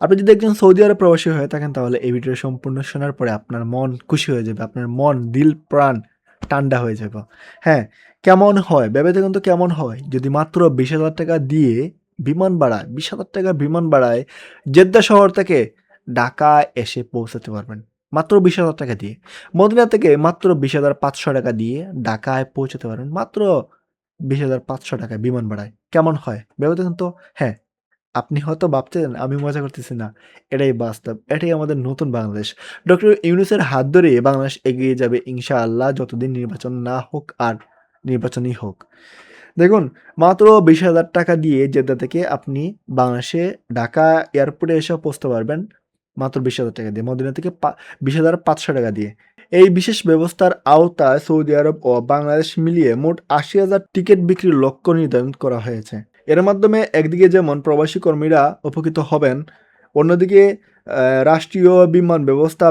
আপনি যদি একজন সৌদি আরব প্রবাসী হয়ে থাকেন তাহলে এই ভিডিও সম্পূর্ণ শোনার পরে আপনার মন খুশি হয়ে যাবে। আপনার মন, দিল, প্রাণ ঠান্ডা হয়ে যাবে। হ্যাঁ, কেমন হয়? ভেবে দেখুন তো কেমন হয়? যদি মাত্র ৳২০,০০০ দিয়ে বিমান ভাড়া ৳২০,০০০ বিমান ভাড়ায় জেদ্দা শহর থেকে ঢাকায় এসে পৌঁছাতে পারবেন। মাত্র ৳২০,০০০ দিয়ে। মদিনা থেকে মাত্র ৳২০,৫০০ দিয়ে ঢাকায় পৌঁছাতে পারবেন। মাত্র ৳২০,৫০০ বিমান ভাড়ায়। কেমন হয়? ভেবে দেখুন তো? হ্যাঁ। আপনি হয়তো ভাবছেন আমি মজা করতেছি না। এটাই বাস্তব। এটাই আমাদের নতুন বাংলাদেশ। ডক্টর ইউনূসের হাত ধরে বাংলাদেশ এগিয়ে যাবে ইনশাআল্লাহ যতদিন নির্বাচন না হোক আর নির্বাচনই হোক। দেখুন মাত্র ৳২০,০০০ দিয়ে জেদ্দা থেকে আপনি বাংলাদেশে ঢাকা এয়ারপোর্টে এসেও পৌঁছতে পারবেন মাত্র ৳২০,০০০ দিয়ে। মদিনা থেকে ৳২০,৫০০ দিয়ে। এই বিশেষ ব্যবস্থার আওতায় সৌদি আরব ও বাংলাদেশ মিলিয়ে মোট ৮০,০০০ টিকিট বিক্রির লক্ষ্য নির্ধারণ করা হয়েছে। এর মাধ্যমে একদিকে যেমন প্রবাসী কর্মীরা উপকৃত হবেন, অন্যদিকে রাষ্ট্রীয় বিমান ব্যবস্থা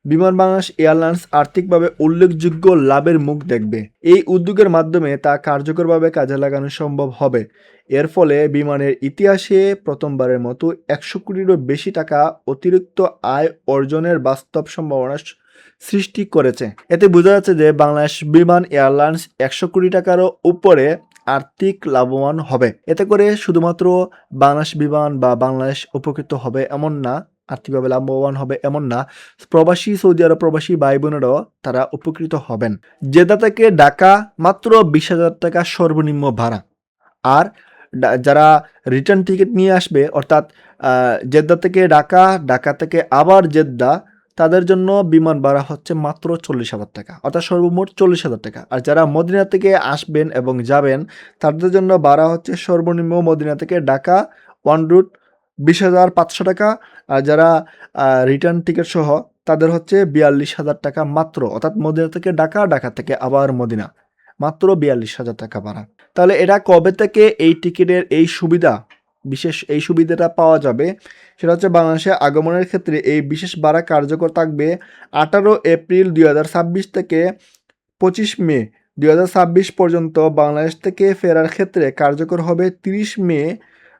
বিমান বাংলাদেশ এয়ারলাইন্স আর্থিকভাবে উল্লেখযোগ্য লাভের মুখ দেখবে। এই উদ্যোগের মাধ্যমে তা কার্যকরভাবে কাজে লাগানো সম্ভব হবে। এর ফলে বিমানের ইতিহাসে প্রথমবারের মতো ১০০ কোটিরও বেশি টাকা অতিরিক্ত আয় অর্জনের বাস্তব সম্ভাবনা সৃষ্টি করেছে। এতে বোঝা যাচ্ছে যে বাংলাদেশ বিমান এয়ারলাইন্স ১০০ কোটি টাকারও উপরে আর্থিক লাভবান হবে। এতে করে শুধুমাত্র বাংলাদেশ বিমান বা বাংলাদেশ উপকৃত হবে এমন না, আর্থিকভাবে লাভবান হবে এমন না, সৌদি আরব প্রবাসী ভাই বোনেরাও তারা উপকৃত হবেন। জেদ্দা থেকে ঢাকা মাত্র ৳২০,০০০ সর্বনিম্ন ভাড়া। আর যারা রিটার্ন টিকিট নিয়ে আসবে অর্থাৎ জেদ্দা থেকে ঢাকা, ঢাকা থেকে আবার জেদ্দা, তাদের জন্য বিমান ভাড়া হচ্ছে মাত্র ৳৪০,০০০ অর্থাৎ সর্বমোট ৳৪০,০০০। আর যারা মদিনা থেকে আসবেন এবং যাবেন তাদের জন্য ভাড়া হচ্ছে সর্বনিম্ন মদিনা থেকে ঢাকা ওয়ান রুট ৳২০,৫০০। আর যারা রিটার্ন টিকিট সহ তাদের হচ্ছে ৳৪২,০০০ মাত্র, অর্থাৎ মদিনা থেকে ঢাকা, ঢাকা থেকে আবার মদিনা। মাত্র ৳৪২,০০০ ভাড়া। তাহলে এটা কবে থেকে এই টিকিটের এই সুবিধাটা পাওয়া যাবে? সেটা হচ্ছে বাংলাদেশে আগমনের ক্ষেত্রে এই বিশেষ ভাড়া কার্যকর থাকবে ১৮ এপ্রিল ২০২৬ থেকে ২৫ মে ২০২৬ পর্যন্ত। বাংলাদেশ থেকে ফেরার ক্ষেত্রে কার্যকর হবে ৩০ মে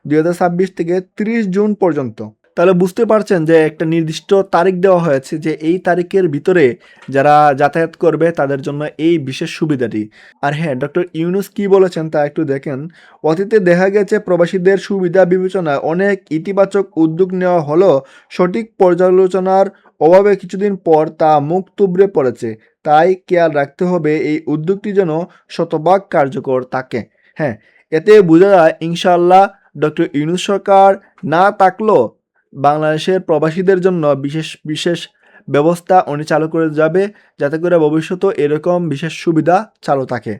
২০২৬ থেকে ৩০ জুন পর্যন্ত। তাহলে বুঝতে পারছেন যে একটা নির্দিষ্ট তারিখ দেওয়া হয়েছে যে এই তারিখের ভিতরে যারা যাতায়াত করবে তাদের জন্য এই বিশেষ সুবিধাটি। আর হ্যাঁ, ডক্টর ইউনূস কি বলেছেন তা একটু দেখেন। অতীতে দেখা গেছে প্রবাসীদের সুবিধা বিবেচনায় অনেক ইতিবাচক উদ্যোগ নেওয়া হলেও সঠিক পর্যালোচনার অভাবে কিছুদিন পর তা মুখ থুবড়ে পড়েছে। তাই খেয়াল রাখতে হবে এই উদ্যোগটি যেন শতভাগ কার্যকর থাকে। হ্যাঁ, এতে বোঝা যায় ইনশাআল্লাহ ডক্টর ইউনূস সরকার না থাকলেও বাংলাদেশের প্রবাসীদের জন্য বিশেষ ব্যবস্থা উনি চালু করে যাবে, যাতে করে ভবিষ্যতেও এরকম বিশেষ সুবিধা চালু থাকে।